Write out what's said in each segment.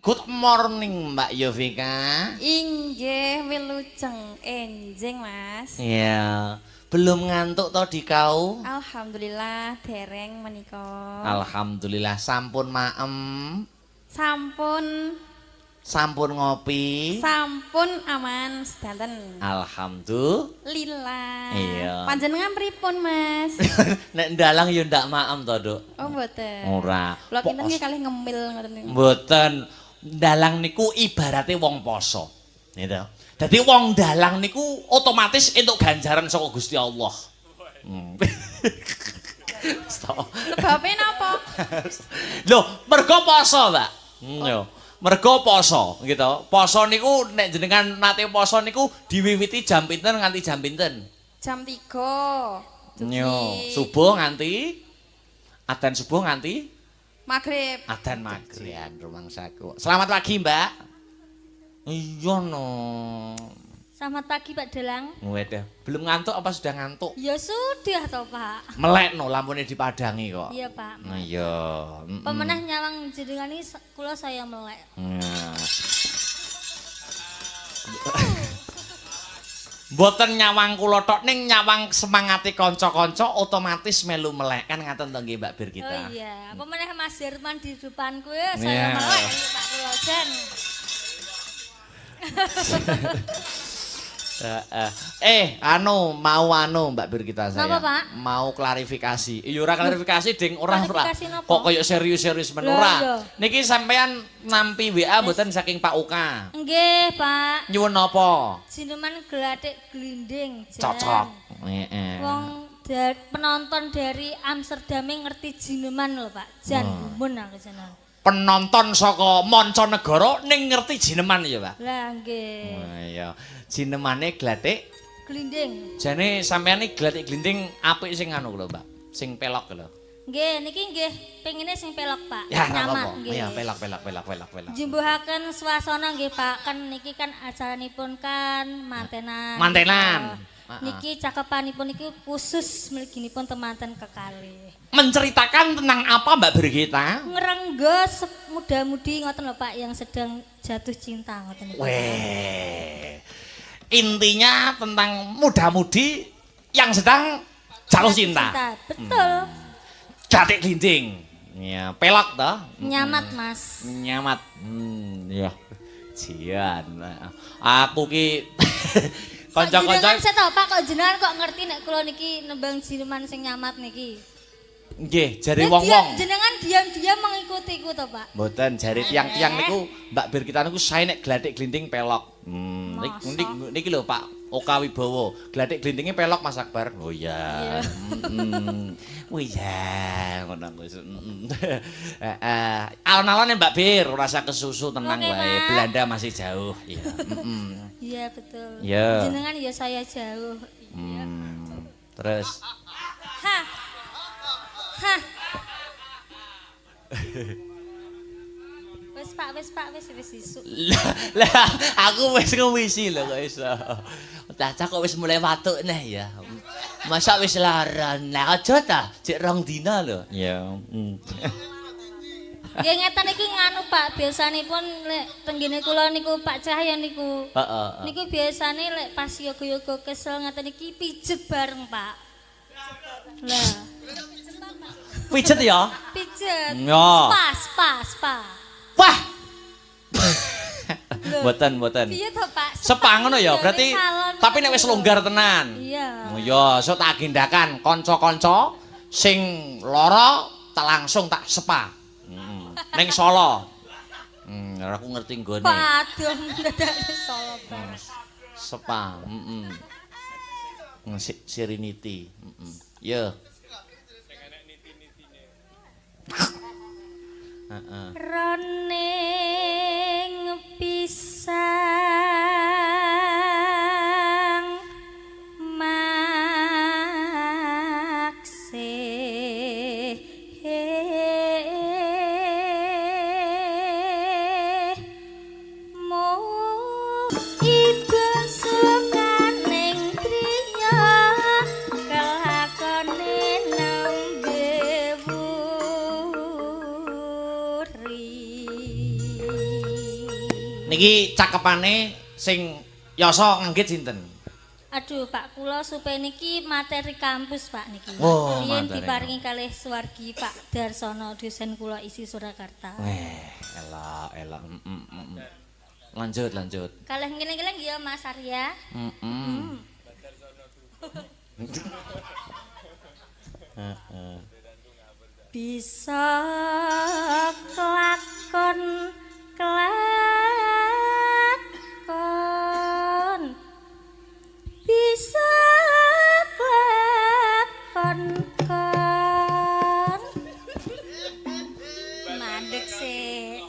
Good morning Mbak Yovika. Inggih wilujeng enjing Mas. Iya. Belum ngantuk to di kau? Alhamdulillah dereng menika. Alhamdulillah sampun maem. Sampun ngopi. Sampun aman sedanten. Alhamdulillah. Iya. Panjenengan pripun Mas? Nek ndalang ya ndak maem to, Duk. Oh mboten. Ora. Kula kinten nggih kalih ngemil ngoten niku. Mboten. Dalang niku ibarate wong poso. Gitu. Dadi wong dalang niku otomatis entuk ganjaran saka Gusti Allah. Sebabe napa? Lho, mergo poso, Mbak. Yo. Mergo poso, gitu. Poso niku nek jenengan nate poso niku diwiwiti jam pinten nganti jam pinten? Jam 3. Yo, subuh nganti adzan subuh nganti Maghrib. adzan maghriban rumangsaku. Selamat pagi, Mbak. Iya no. Selamat pagi Pak Dalang. Waduh, belum ngantuk apa sudah ngantuk? Ya sudah toh Pak. Melek no, lampunya dipadangi kok. Iya Pak. Nah, iya. Pemenah nyawang jenengan ini kula saya melek. Mboten nyawang kula tok ning nyawang semangati kanca-kanca otomatis melu melek kan ngaten to nggih Mbak Bir kita. Oh iya, pemenah Mas Herman di depanku ya saya melek Pak kula jen. Mbak Bir kita saya. Napa, Pak? Mau klarifikasi. Iya ora klarifikasi ding ora. Klarifikasi napa? Kok koyo serius-serius men Lah, ora. iya. Niki sampean nampi WA mboten saking Pak Uka. Nggih, Pak. Nyuwun napa? Jineman gelatik glinding jen. Cocok. Heeh. Wong penonton dari Amsterdam ngerti jineman lho, Pak. Jan gumun aku jenengan. Penonton saka mancanegara ning ngerti jineman ya, Pak. Lah nggih. Nah, iya. Jinemane glatik. Glinding. Jane sampeyan iki glatik glinding apik sing anu lho, Mbak. Sing pelok lho. Nggih, niki nggih pengine sing pelok, Pak. Ya, nyaman nggih. Ya, pelok. Jumbuhaken swasana nggih, Pak. Kan niki kan acaranipun kan mantenan. Mantenan. Niki cakepanipun niki khusus mliginipun temanten kekalih. Menceritakan tentang apa Mbak Brigita? Ngerenggos muda-mudi ngoten lho Pak yang sedang jatuh cinta ngoten niku. Weh. Intinya tentang muda-mudi yang sedang jatuh cinta. Betul. Glatik glinding. Ya, pelok toh? Nyamat, Mas. Nyamat. Ya. Jian. Aku ki kanca-kanca jenengan saya tahu Pak kok jenengan kok ngerti nek kula niki nembang jineman sing nyamat niki. Nggih, jare wong-wong. Jenengan diam-diam mengikuti iku to, Pak. Mboten, jare tiang-tiang niku Mbak Bir kita niku sae nek glatik glinding pelok. Niki lho Pak Oka Wibowo. Glatik glindinge pelok Mas Akbar. Oh iya. Oh iya, ngono wis. Alon-alone Mbak Bir, ora usah kesusu tenang wae. Belanda masih jauh. Iya. Iya, betul. Yeah. Jenengan ya saya jauh. Iya. Terus Hah. Wis Pak, wis isuk. Lah, aku wis ngewisi lho kok iso. Cacah kok wis mulai watuk neh ya. Masa wis laran. Lah aja ta, cek rong dina lho. Ya. Nggih ngeten iki nganu Pak, biasanipun lek tenggene kula niku Pak Cahya niku. Heeh. Niku biasane lek pas yoga-yoga kesel ngeten iki pijet bareng, Pak. Lah, Pijet ya? pijet. Ya. Pas. Wah. Mboten. Piye to, Pak? Sepa ngono ya, berarti salon tapi nek wis longgar tenan. Iya. Oh ya, sok tak agendakan kanca-kanca sing lara tak langsung tak sepa. Ning Solo. Aku ngerti nggone. Waduh, mendadak Solo, Pak. Sepa, Serenity. Ya. Roning pisang Niki cakepane sing yasa nganggit sinten? Aduh, Pak, kula supe niki materi kampus, Pak niki. Oh, Yen materi diparingi kalih suwargi Pak Darsono dosen kula isi Surakarta. Elok. Lanjut. Kalih ngiling-ngiling ya Mas Arya. Bisa kelakon bisa kelakon mandek sih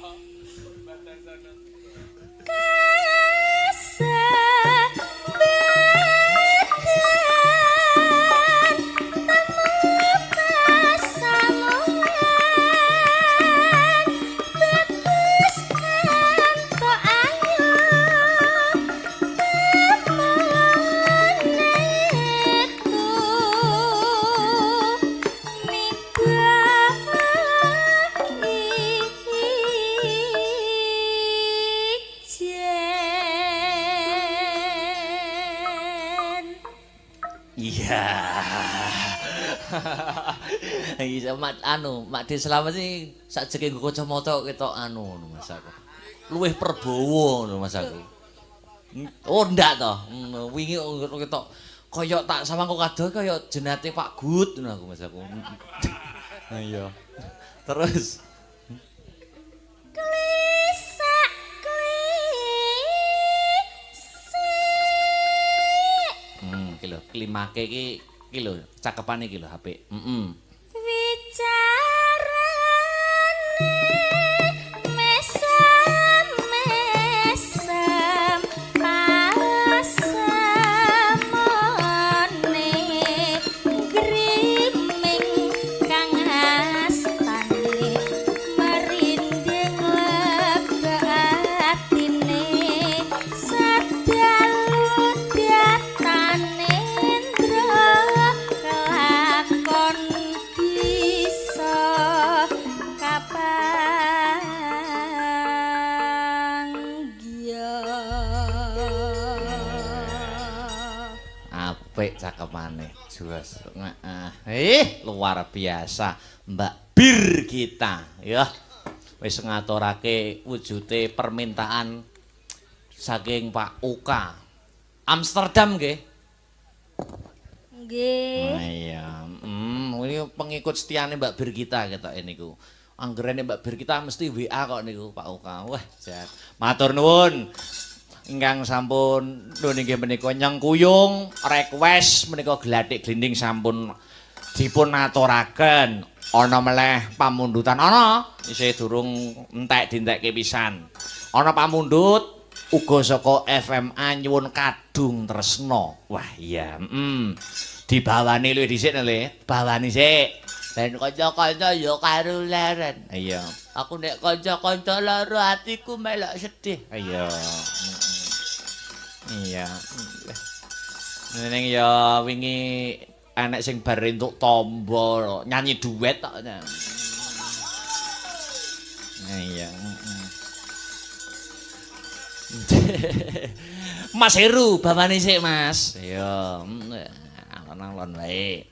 Iya, Mak De Slamet sih sakjeke nggo kacamata ketok Mas aku. Luwih perbawa Mas aku. Oh ndak to. Wingi ketok kaya tak samangko kadoh kaya jenate Pak Gut ngono aku Mas aku. Iya. Terus iki lho, klimake iki lho, cakepane iki lho apik. Cakepane jelas. Luar biasa Mbak Bir kita ya. Wis ngaturake wujude permintaan saking Pak Uka. Amsterdam nggih. Nggih. Iya. Ini pengikut setiane Mbak Bir kita ketok niku. Anggerane Mbak Bir kita mesti WA kok niku Pak Uka. Wah, jahat. Matur nuwun. Ingkang sampun nggih menika nyengkuyung request menika glathik glinding sampun dipun aturaken. Ana meleh pamundutan ana isih durung entek dintekke pisan. Ana pamundut uga saka FMA nyuwun kadung tresna. Wah iya, dibawani luwih dhisik le, bawani sik. Ben kanca-kanca ya karo leren. Iya. Aku nek kanca-kanca loro atiku melok sedih. Iya. Iya. Ning ya wingi enek sing bar entuk tombol, nyanyi duet tok. Iya. Mas Heru, bawane sik, Mas. Iya. Alon-alon wae.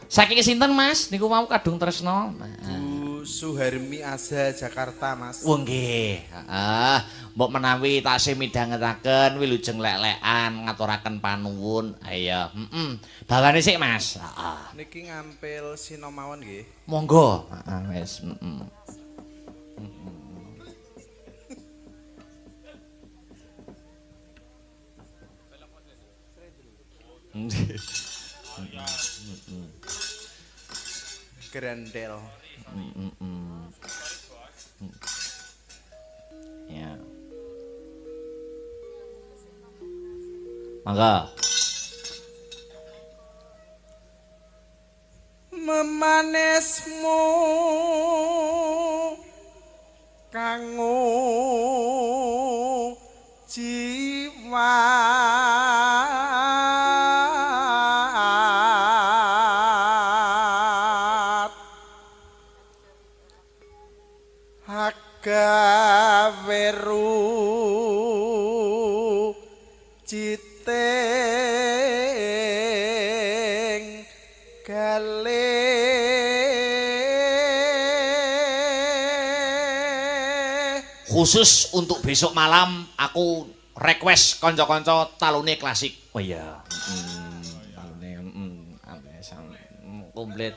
Saking sinten Mas? Niku mau kadung tresna. Bu Suharmi Aza Jakarta Mas. Oh nggih. Heeh. Mbok menawi tasih midhangetaken wilujeng lek-lekan ngaturaken panuwun. Iya. Bawane sik Mas. Heeh. Niki ngampil sinomawon nggih. Monggo. Heeh wis. Grendel. Ya. Mangga. Memanismu kanggo jiwa weru citing galih. Khusus untuk besok malam aku request kanca-kanca talune klasik. Oh iya. Talune komplit.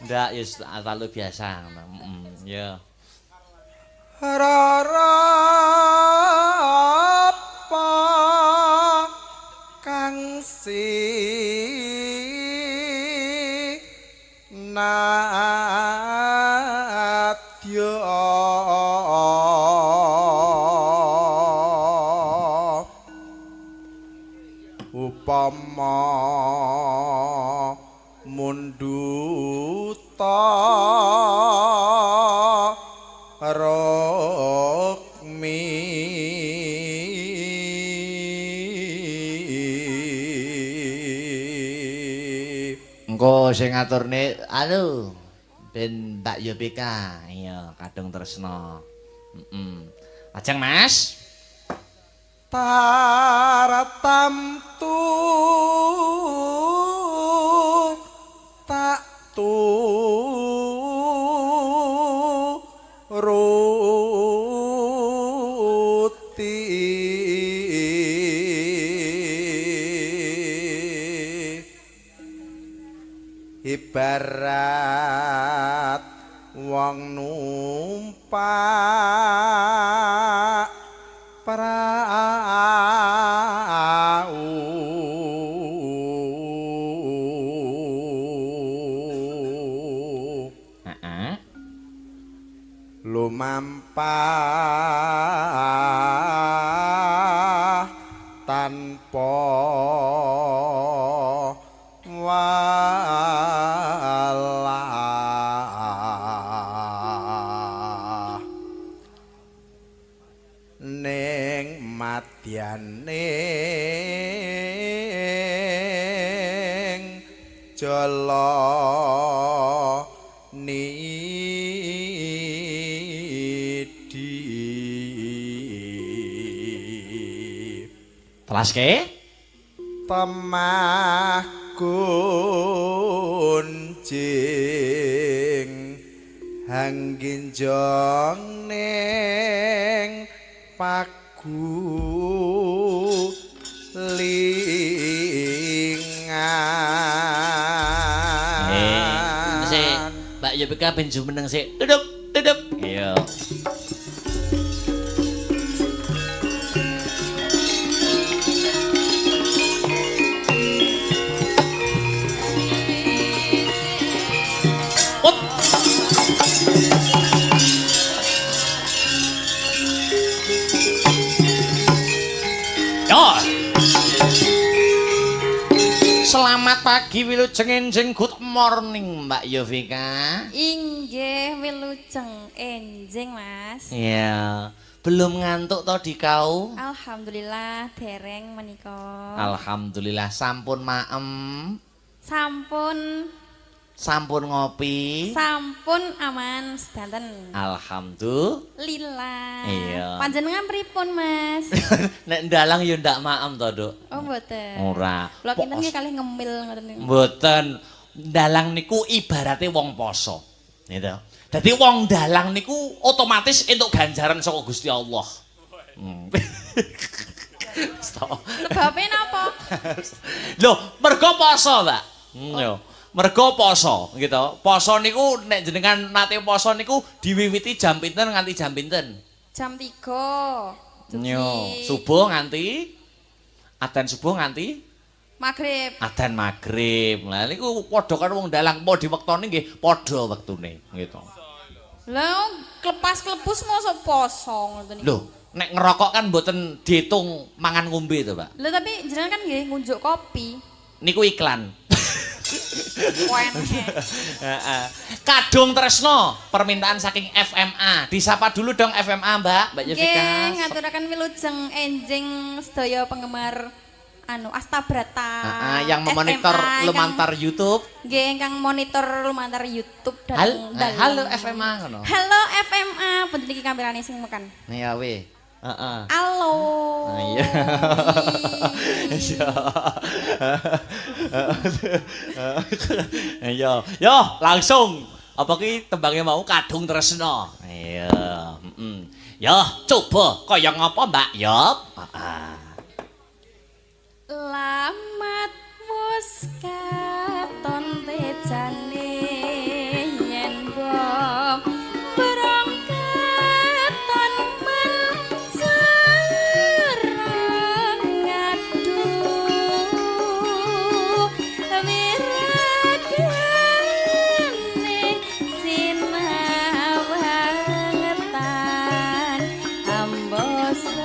Ndak ya talu biasa ngono. Ya. Rarapa kang nadya upama munduta rokmi engko sing ngaturne anu ben Mbak Yopika iya kadung tresna ajeng Mas taratamtu tak ruti ibarat wong numpak prau lumampah tanpa walah ning madyaning jala telaske temah gunjing hangginjong ning pagu lingan sik Mbak Yopika ben jumeneng sik duduk iya Selamat pagi wilujeng enjing good morning Mbak Yovika. Inggih wilujeng enjing Mas. Iya, belum ngantuk to dikau? Alhamdulillah dereng menika. Alhamdulillah sampun maem. Sampun ngopi. Sampun aman sedanten. Alhamdulillah. Iya. Panjenengan pripun Mas? Nek ndalang ya ndak maem to, Duk. Oh mboten. Ora. Kula kinten nggih kalih ngemil ngoten niku. Mboten. Ndalang niku ibarate wong poso. Gitu. Dadi wong ndalang niku otomatis entuk ganjaran saka Gusti Allah. Sebabe napa? Lho, mergo poso, Mbak. Yo. Mergo poso, gitu. Poso niku nek jenengan nate poso niku diwiwiti jam pinten nganti jam pinten? Jam 3. Yo, subuh nganti adzan subuh nganti maghrib. Adzan maghrib. Lah niku padha karo wong dalang, mau diwektoni nggih padha wektune, gitu. Lah klepas-klepus mosok poso ngoten niku. Lho, nek ngerokok kan mboten diitung mangan ngombe to, Pak. Lha tapi jenengan kan nggih ngunjuk kopi. Niku iklan. Heeh. Kadung tresno permintaan saking FMA. Disapa dulu dong FMA, Mbak Yovika. Nggih, ngaturaken wilujeng enjing sedaya penggemar Astabrata. Yang memonitor FMA, lumantar YouTube. Nggih, ingkang monitor lumantar YouTube Halo FMA ngono. Halo FMA, punten iki kamerane sing mekan. Ya we. Heeh. Halo. Iya. Iya. Yo, langsung. Apa ki tembangnya mau Kadung Tresno? Iya, Ya, coba kaya ngapa, Mbak? Yop. Lamat wis katon tejane yen bom berangkaton men sareng aduh wiragane sinawangetan ambosen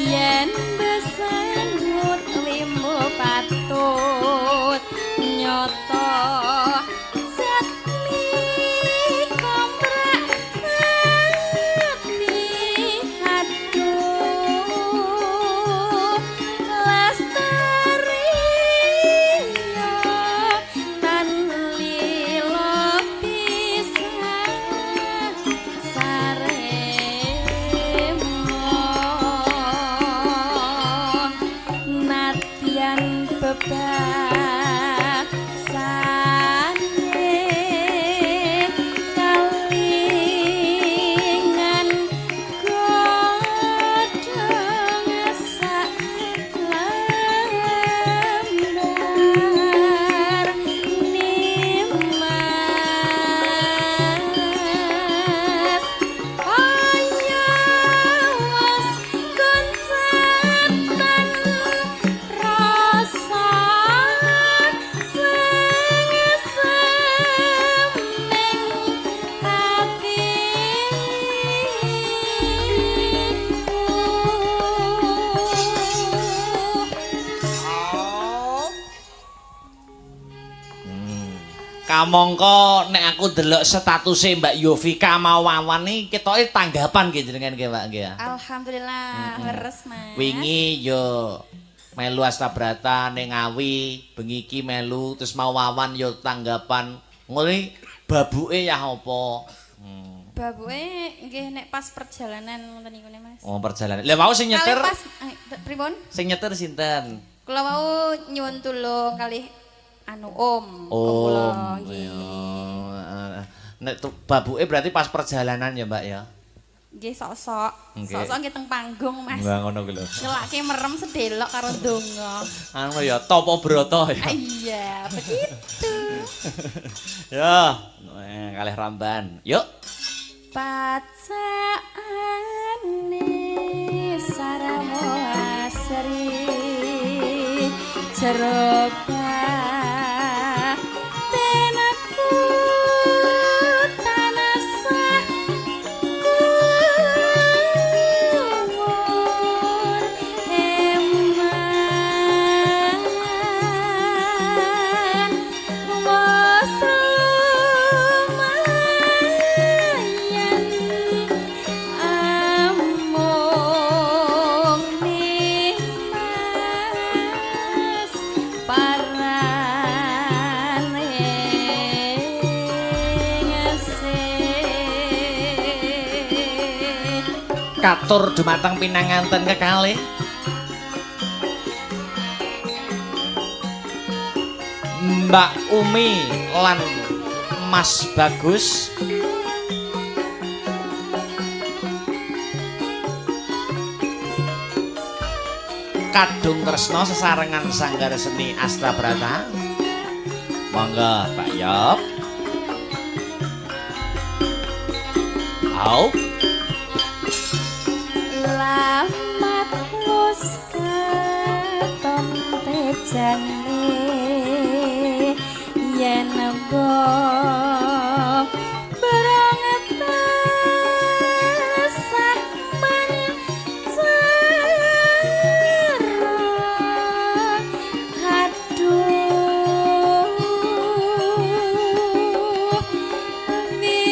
yen besangut wimbo patut nyoto jatmi komrak hati aduh lestari yo tan lilo pisah saremo nadyan bebaksane kalingan godhong sak lembar nimas kaya wis konsetan rasa sing semeng Kamangka nek aku delok statuse Mbak Yovika Mawawan iki ketoke tanggapan nggih jenengan nggih Mbak nggih. Alhamdulillah leres Mas. Wingi yo melu Astabrata ning Ngawi, bengi iki melu terus Mawawan yo tanggapan. Ngono babuke ya apa? Babuke nggih nek pas perjalanan ngoten niku ne Mas. Oh, perjalanan. Lah mau sing nyetir. Kali pas pripun? Sing nyetir sinten? Kula mau nyuwun tulung kalih Om kula nggih. Nek babuke berarti pas perjalanan ya, Mbak ya. Nggih sok-sok. Sok-sok nggih teng panggung Mas. Enggak ngono kuwi lho. Nyelake merem sedelok karo donga. Anu ya Topo Broto ya. Iya, begitu. Ya, kalih Ramban. Yuk. Pacaane saramo asri jeroba tenaku tanasah kuwur eman was lumayan amung nimas parane ngasih Katur dumateng pinanganten kekalih. Mbak Umi lan Mas Bagus. Kadung Tresno sesarengan Sanggar Seni Astabrata. Monggo Pak Yop. Au. Lamat wis katon tejane yen bom berangetan sak mencerang aduh wiragane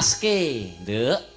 ngelaske, Nduk.